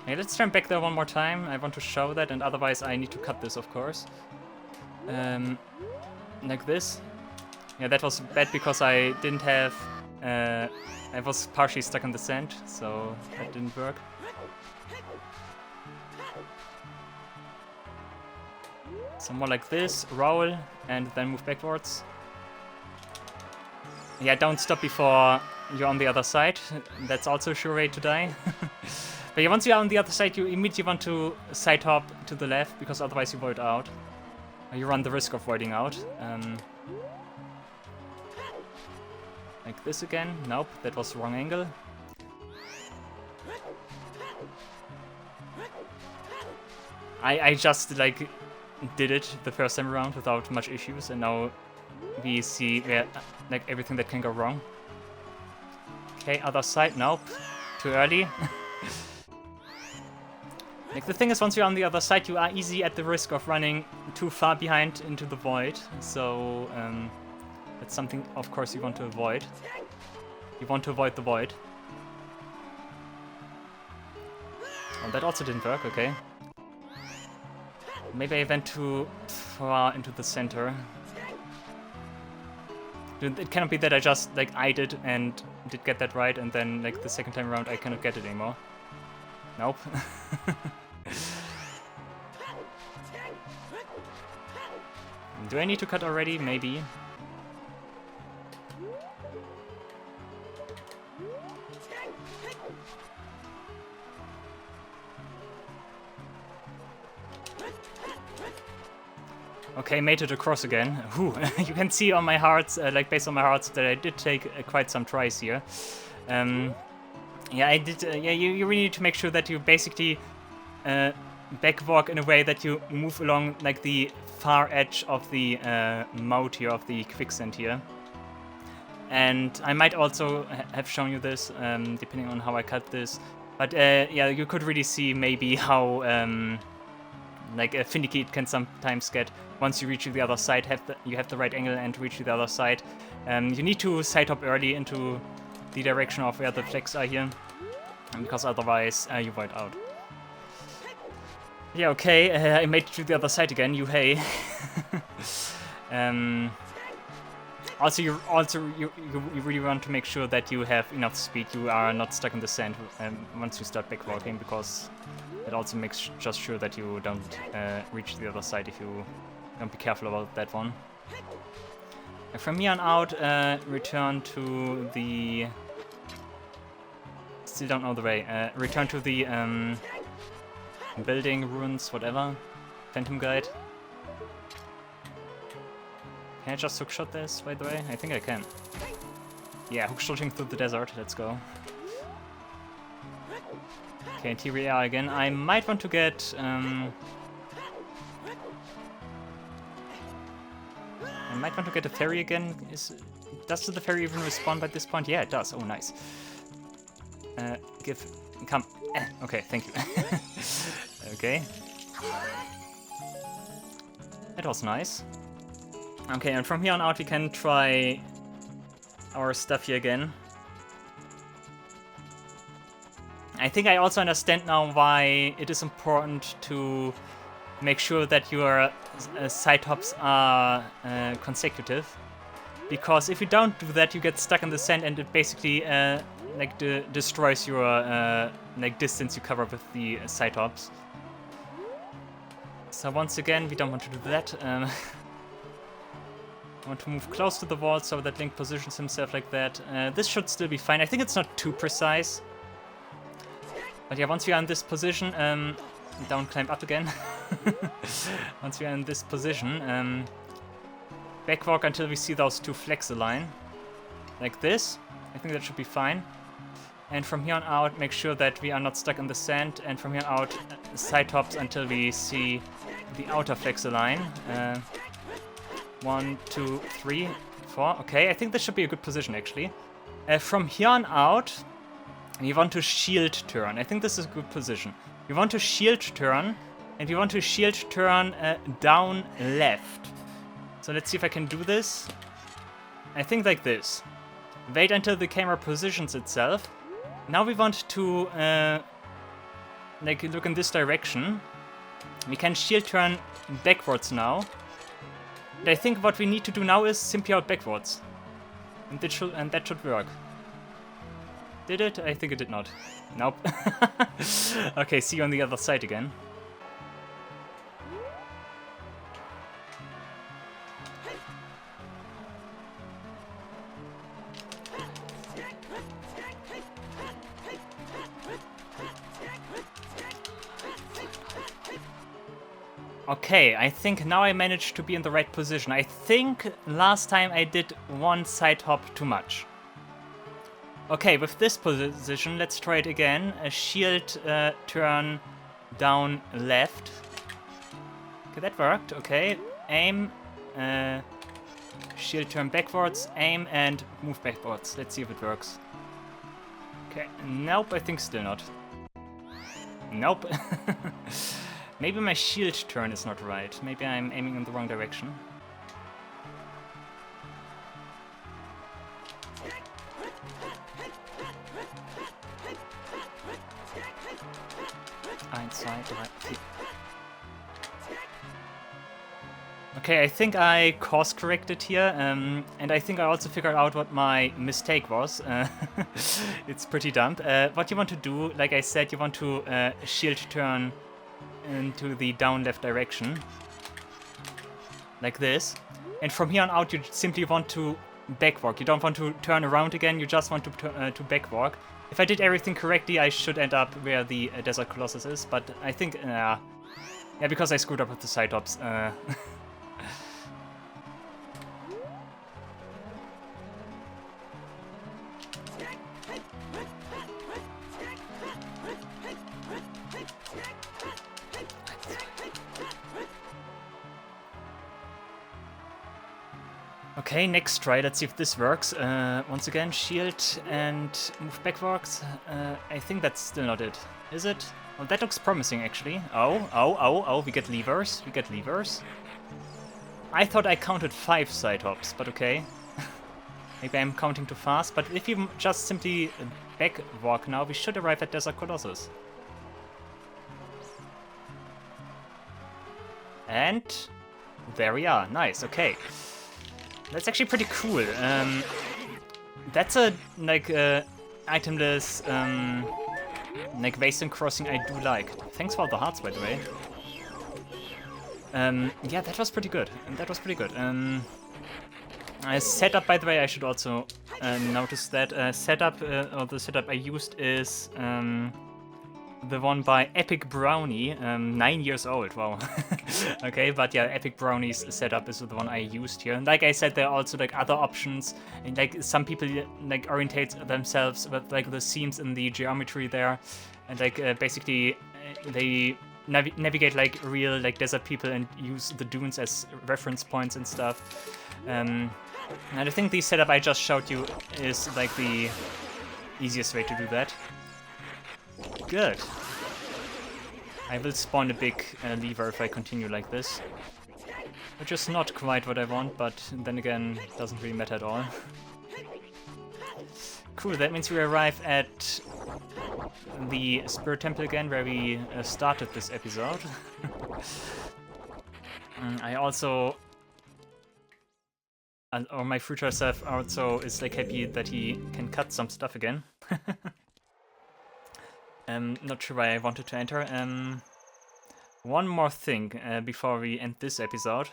[SPEAKER 1] Okay, let's turn back there one more time. I want to show that, and otherwise I need to cut this, of course. Like this. Yeah, that was bad because I didn't have... I was partially stuck in the sand, so that didn't work. So more like this, roll, and then move backwards. Yeah, don't stop before you're on the other side. That's also a sure way to die. But yeah, once you're on the other side, you immediately want to side hop to the left, because otherwise you void out. You run the risk of voiding out. Like this again. Nope, that was the wrong angle. I just, like... did it the first time around without much issues, and now we see where like everything that can go wrong. Okay, other side. Nope, too early. Like the thing is, once you're on the other side, you are easy at the risk of running too far behind into the void. So that's something, of course, you want to avoid. You want to avoid the void. Oh, that also didn't work. Okay. Maybe I went too far into the center. It cannot be that I just, like, eyed it and did get that right, and then, like, the second time around I cannot get it anymore. Nope. Do I need to cut already? Maybe. Okay, made it across again. Whew. You can see on my hearts, like based on my hearts, that I did take quite some tries here. Yeah, I did. Yeah, you really need to make sure that you basically backwalk in a way that you move along like the far edge of the mode here, of the quicksand here. And I might also have shown you this, depending on how I cut this. But yeah, you could really see maybe how like finicky it can sometimes get once you reach the other side. You have the right angle and reach the other side. You need to side hop early into the direction of where the flags are here, because otherwise you void out. Yeah, okay, I made it to the other side again. You hey. Also, you really want to make sure that you have enough speed. You are not stuck in the sand once you start backwalking, because it also makes just sure that you don't reach the other side if you don't be careful about that one. From here on out, return to the... Still don't know the way. Return to the building, ruins, whatever. Phantom Guide. Can I just hookshot this, by the way? I think I can. Yeah, hookshotting through the desert. Let's go. Okay, and here we are again. I might want to get... I might want to get a ferry again. Does the ferry even respawn by this point? Yeah, it does. Oh, nice. Come. Okay, thank you. Okay. That was nice. Okay, and from here on out we can try our stuff here again. I think I also understand now why it is important to make sure that your side hops are consecutive. Because if you don't do that, you get stuck in the sand and it basically like destroys your like distance you cover with the side hops. So once again, we don't want to do that. I want to move close to the wall so that Link positions himself like that. This should still be fine. I think it's not too precise. But yeah, once we are in this position, down, climb up again. Once we are in this position, backwalk until we see those two flags align. Like this. I think that should be fine. And from here on out, make sure that we are not stuck in the sand. And from here on out, side hops until we see the outer flags align. 1, 2, 3, 4. Okay, I think this should be a good position, actually. From here on out, we want to shield turn. I think this is a good position. We want to shield turn, and we want to shield turn down left. So let's see if I can do this. I think like this. Wait until the camera positions itself. Now we want to like look in this direction. We can shield turn backwards now. And I think what we need to do now is simply out backwards. And that should work. Did it? I think it did not. Nope. Okay, see you on the other side again. Okay, I think now I managed to be in the right position. I think last time I did one side hop too much. Okay, with this position, let's try it again. A shield turn down left. Okay, that worked. Okay, aim, shield turn backwards, aim, and move backwards. Let's see if it works. Okay, nope, I think still not. Nope. Maybe my shield turn is not right. Maybe I'm aiming in the wrong direction. Okay, I think I course corrected here, and I think I also figured out what my mistake was. It's pretty dumb. What you want to do, like I said, you want to shield turn into the down left direction, like this. And from here on out, you simply want to backwalk. You don't want to turn around again. You just want to backwalk. If I did everything correctly, I should end up where the Desert Colossus is. But I think, yeah, because I screwed up with the side hops. Okay, next try. Let's see if this works. Once again, shield and move backwards. I think that's still not it. Is it? Well, that looks promising, actually. Oh, we get levers. We get levers. I thought I counted 5 side hops, but okay. Maybe I'm counting too fast, but if you just simply backwalk now, we should arrive at Desert Colossus. And there we are. Nice, okay. That's actually pretty cool. That's a like itemless like wasteland crossing I do like. Thanks for all the hearts, by the way. Yeah, that was pretty good. That was pretty good. Setup, by the way, I should also notice that setup or the setup I used is the one by Epic Brownie, 9 years old, wow. Okay, but yeah, Epic Brownie's setup is the one I used here. And like I said, there are also like other options, and like some people like orientate themselves with like the seams in the geometry there, and like basically they navigate like real like desert people and use the dunes as reference points and stuff. And I think the setup I just showed you is like the easiest way to do that. Good. I will spawn a big lever if I continue like this. Which is not quite what I want, but then again, doesn't really matter at all. Cool, that means we arrive at the Spirit Temple again, where we started this episode. I also... or my future self also is like happy that he can cut some stuff again. Not sure why I wanted to enter. One more thing before we end this episode.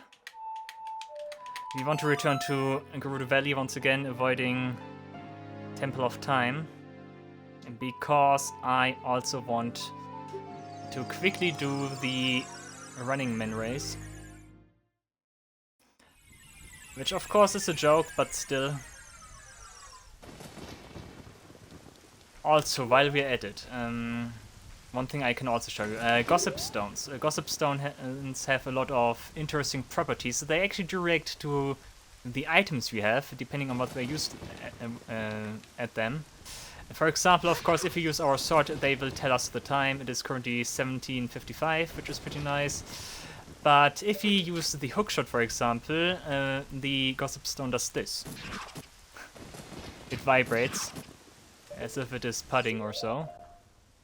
[SPEAKER 1] We want to return to Gerudo Valley once again, avoiding Temple of Time. Because I also want to quickly do the Running Man race. Which of course is a joke, but still. Also, while we're at it, one thing I can also show you. Gossip Stones. Gossip Stones have a lot of interesting properties. They actually direct to the items we have, depending on what we're used at them. For example, of course, if we use our sword, they will tell us the time. It is currently 17:55, which is pretty nice. But if we use the hookshot, for example, the Gossip Stone does this. It vibrates, as if it is pudding or so.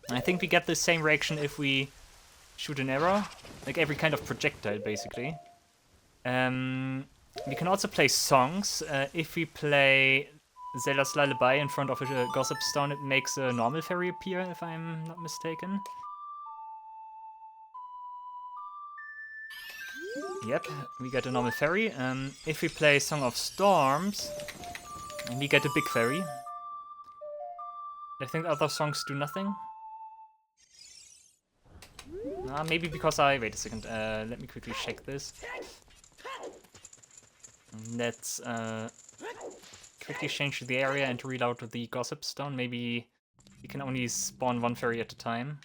[SPEAKER 1] I think we get the same reaction if we shoot an arrow, like every kind of projectile, basically. We can also play songs. If we play Zelda's Lullaby in front of a Gossip Stone, it makes a normal fairy appear, if I'm not mistaken. Yep, we get a normal fairy. If we play Song of Storms, we get a big fairy. I think other songs do nothing. Maybe because I... Wait a second, let me quickly check this. Let's quickly change the area and reload the Gossip Stone. Maybe you can only spawn one fairy at a time.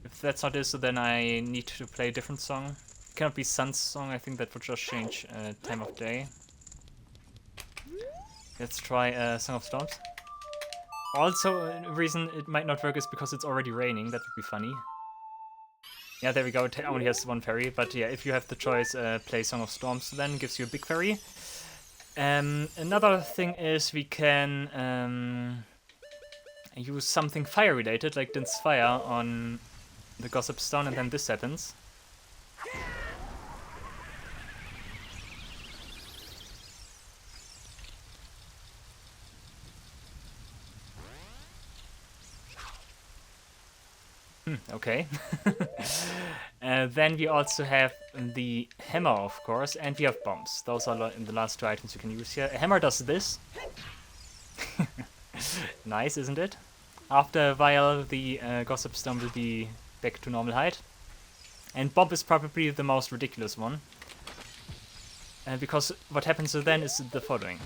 [SPEAKER 1] If that's not it, so then I need to play a different song. It cannot be Sun's song, I think that would just change time of day. Let's try Song of Storms. Also, a reason it might not work is because it's already raining. That would be funny. Yeah, there we go. It only has one fairy. But yeah, if you have the choice, play Song of Storms, then gives you a big fairy. Another thing is we can use something fire related, like Din's Fire, on the Gossip Stone, and then this happens. Okay. Then we also have the hammer, of course, and we have bombs. Those are the last two items you can use here. A hammer does this. Nice, isn't it? After a while, the Gossip Stone will be back to normal height. And bomb is probably the most ridiculous one. Because what happens then is the following.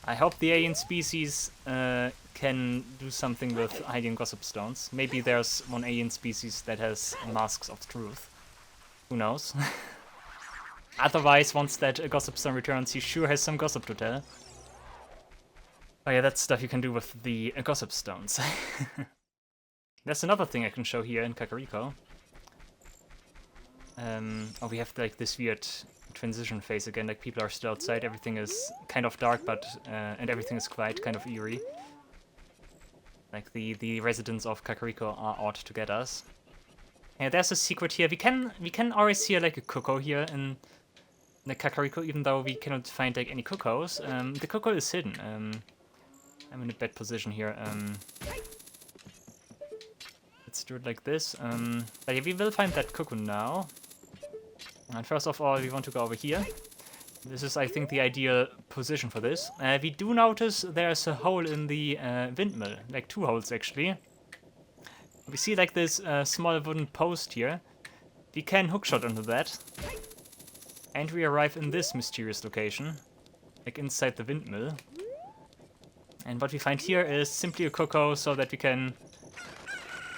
[SPEAKER 1] I hope the alien species can do something with hiding Gossip Stones. Maybe there's one alien species that has masks of truth. Who knows? Otherwise, once that Gossip Stone returns, he sure has some gossip to tell. Oh yeah, that's stuff you can do with the Gossip Stones. There's another thing I can show here in Kakariko. Oh, we have like this weird transition phase again, like people are still outside, everything is kind of dark, but and everything is quiet, kind of eerie. Like the residents of Kakariko are out to get us. Yeah, there's a secret here. We can always hear like a cuckoo here in the Kakariko, even though we cannot find like any cuckoos. The cuckoo is hidden. I'm in a bad position here. Let's do it like this. But yeah, we will find that cuckoo now. And first of all, we want to go over here. This is, I think, the ideal position for this. We do notice there's a hole in the windmill, like two holes actually. We see like this small wooden post here. We can hookshot onto that. And we arrive in this mysterious location, like inside the windmill. And what we find here is simply a cuckoo so that we can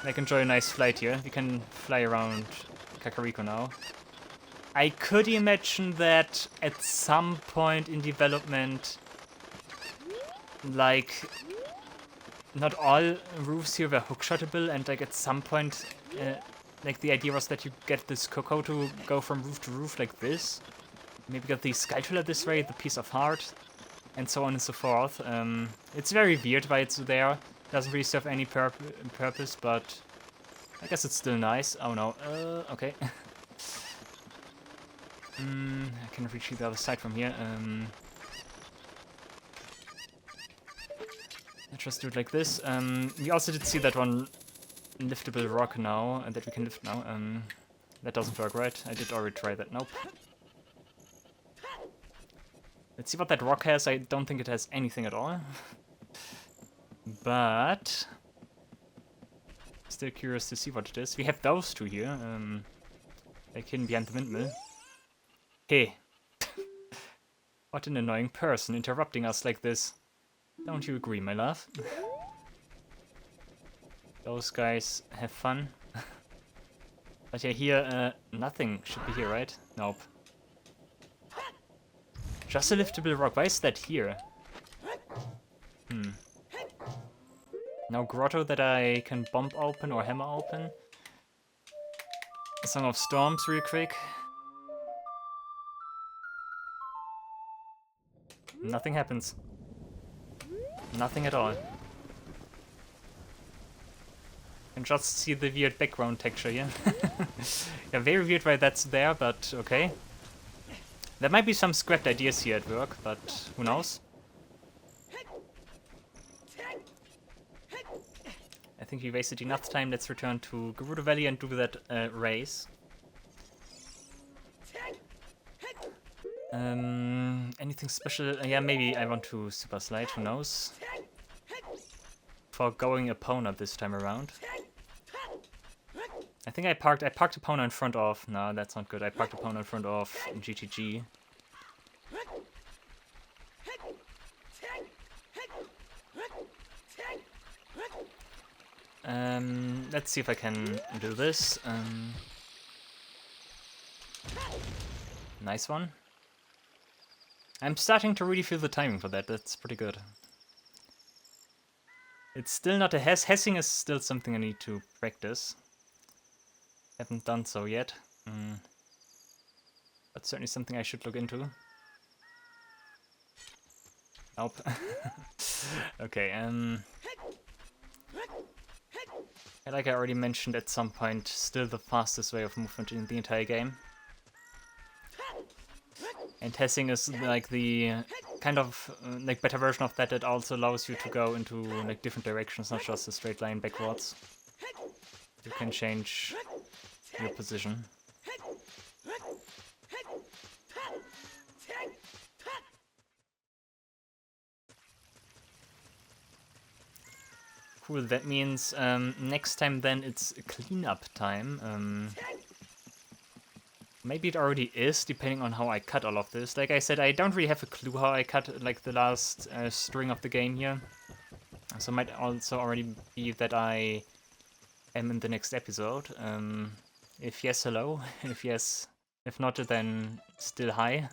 [SPEAKER 1] like enjoy a nice flight here. We can fly around Kakariko now. I could imagine that at some point in development, like, not all roofs here were hookshotable, and like at some point, like the idea was that you get this cuckoo to go from roof to roof like this. Maybe get the sculpture this way, the piece of heart, and so on and so forth. It's very weird why it's there. Doesn't really serve any purpose, but I guess it's still nice. Oh no, okay. I can reach the other side from here. Let's just do it like this. We also did see that one liftable rock now, that we can lift now. That doesn't work, right? I did already try that. Nope. Let's see what that rock has. I don't think it has anything at all. But still curious to see what it is. We have those two here, like hidden behind the windmill. Hey, what an annoying person interrupting us like this. Don't you agree, my love? Those guys have fun. But yeah, here, nothing should be here, right? Nope. Just a liftable rock. Why is that here? No grotto that I can bomb open or hammer open. Song of Storms real quick. Nothing happens. Nothing at all. You can just see the weird background texture here. Yeah, very weird why that's there, but okay. There might be some scrapped ideas here at work, but who knows? I think we wasted enough time. Let's return to Gerudo Valley and do that race. Anything special? Yeah, maybe I want to super slide, who knows? For going Epona this time around. I think I parked Epona in front of... No, that's not good. I parked Epona in front of GTG. Let's see if I can do this. Nice one. I'm starting to really feel the timing for that. That's pretty good. It's still not a Hessing is still something I need to practice. Haven't done so yet. But certainly something I should look into. Nope. Okay, like I already mentioned at some point, still the fastest way of movement in the entire game. And Hessing is like the kind of like better version of that. It also allows you to go into like different directions, not just a straight line backwards. You can change your position. Cool, that means next time then it's cleanup time. Maybe it already is, depending on how I cut all of this. Like I said, I don't really have a clue how I cut like the last string of the game here. So it might also already be that I am in the next episode. If yes, hello. If yes, if not, then still hi.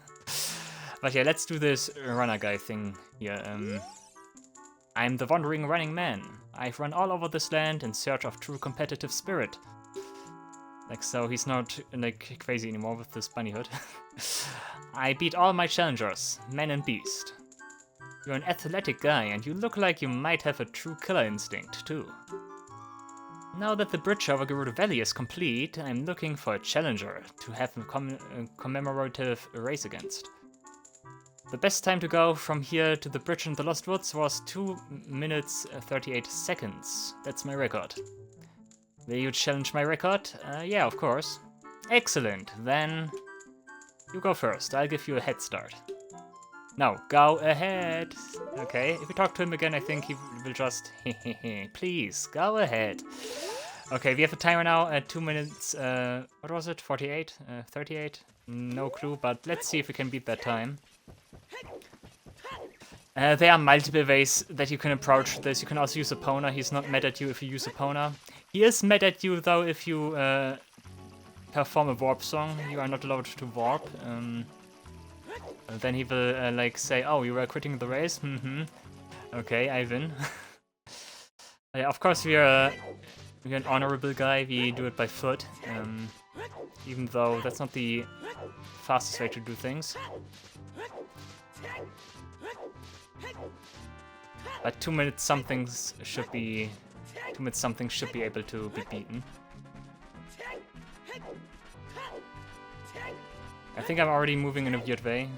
[SPEAKER 1] But yeah, let's do this runner guy thing here. I'm the wandering running man. I've run all over this land in search of true competitive spirit. Like, so he's not like crazy anymore with this bunny hood. I beat all my challengers, man and beast. You're an athletic guy and you look like you might have a true killer instinct too. Now that the bridge over Gerudo Valley is complete, I'm looking for a challenger to have a commemorative race against. The best time to go from here to the bridge in the Lost Woods was 2 minutes 38 seconds. That's my record. Will you challenge my record? Yeah, of course. Excellent, then you go first. I'll give you a head start. No, go ahead. Okay, if we talk to him again, I think he will just please, go ahead. Okay, we have a timer now at 2 minutes, what was it, 48? 38? No clue, but let's see if we can beat that time. There are multiple ways that you can approach this. You can also use Epona. He's not mad at you if you use Epona. He is mad at you though if you perform a warp song. You are not allowed to warp. Then he will like say, "Oh, you were quitting the race." Okay, I win. Yeah, of course we're an honorable guy. We do it by foot, even though that's not the fastest way to do things. But 2 minutes something should be able to be beaten. I think I'm already moving in a weird way.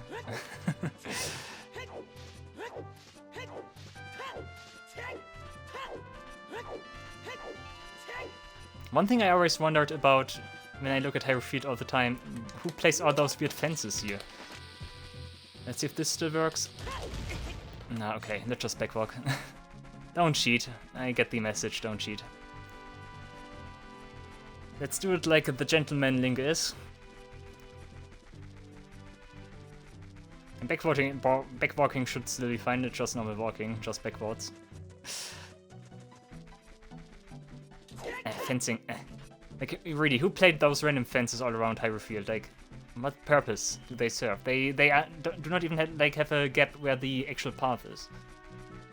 [SPEAKER 1] One thing I always wondered about when I look at Hyrule Field all the time, who placed all those weird fences here? Let's see if this still works. No, okay, let's just backwalk. Don't cheat. I get the message, don't cheat. Let's do it like the gentleman Link is. And backwalking should still be fine, it's just normal walking, just backwards. Fencing. Like, really, who played those random fences all around Hyrule Field? Like, what purpose do they serve? They do not even have a gap where the actual path is.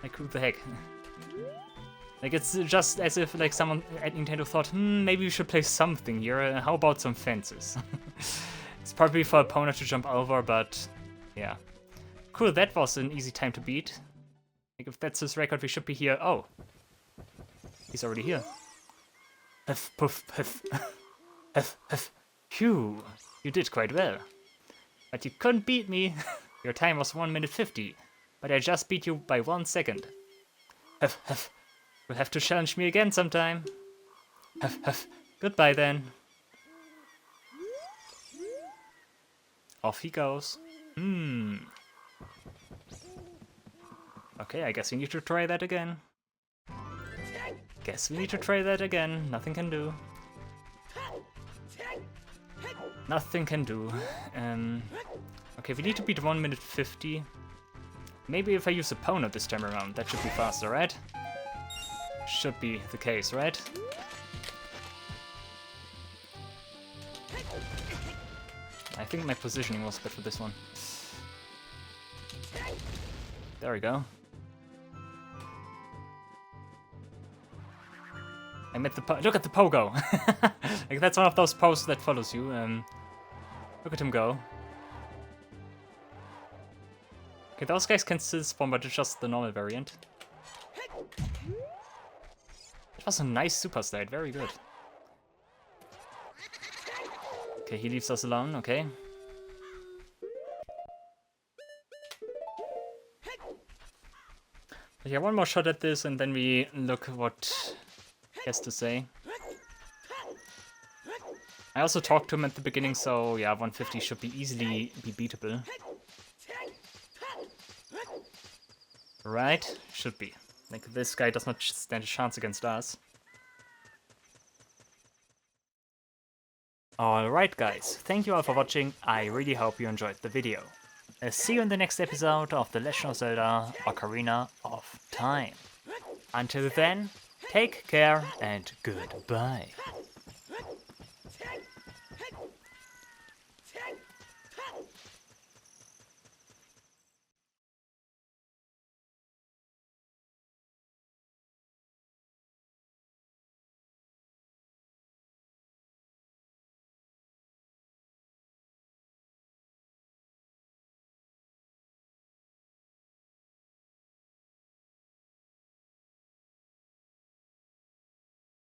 [SPEAKER 1] Like, who the heck? Like, it's just as if like someone at Nintendo thought, maybe we should place something here. How about some fences? It's probably for Epona to jump over, but yeah. Cool, that was an easy time to beat. Like, if that's his record, we should be here. Oh, he's already here. Huff, puff, puff. Huff, huff. Phew. You did quite well. But you couldn't beat me. Your time was 1 minute 50. But I just beat you by 1 second. Huff, huff. You'll have to challenge me again sometime. Huff, huff. Goodbye then. Off he goes. Okay, I guess we need to try that again. Nothing can do. Nothing can do. Okay, we need to beat 1 minute 50. Maybe if I use Epona this time around, that should be faster, right? Should be the case, right? I think my positioning was bad for this one. There we go. I met the look at the pogo! Like, that's one of those posts that follows you. Look at him go. Okay, those guys can still spawn, but it's just the normal variant. It was a nice super slide, very good. Okay, he leaves us alone, okay. But yeah, one more shot at this and then we look what he has to say. I also talked to him at the beginning, so yeah, 150 should be easily be beatable. Right? Should be. Like, this guy does not stand a chance against us. Alright guys, thank you all for watching, I really hope you enjoyed the video. See you in the next episode of The Legend of Zelda Ocarina of Time. Until then, take care and goodbye.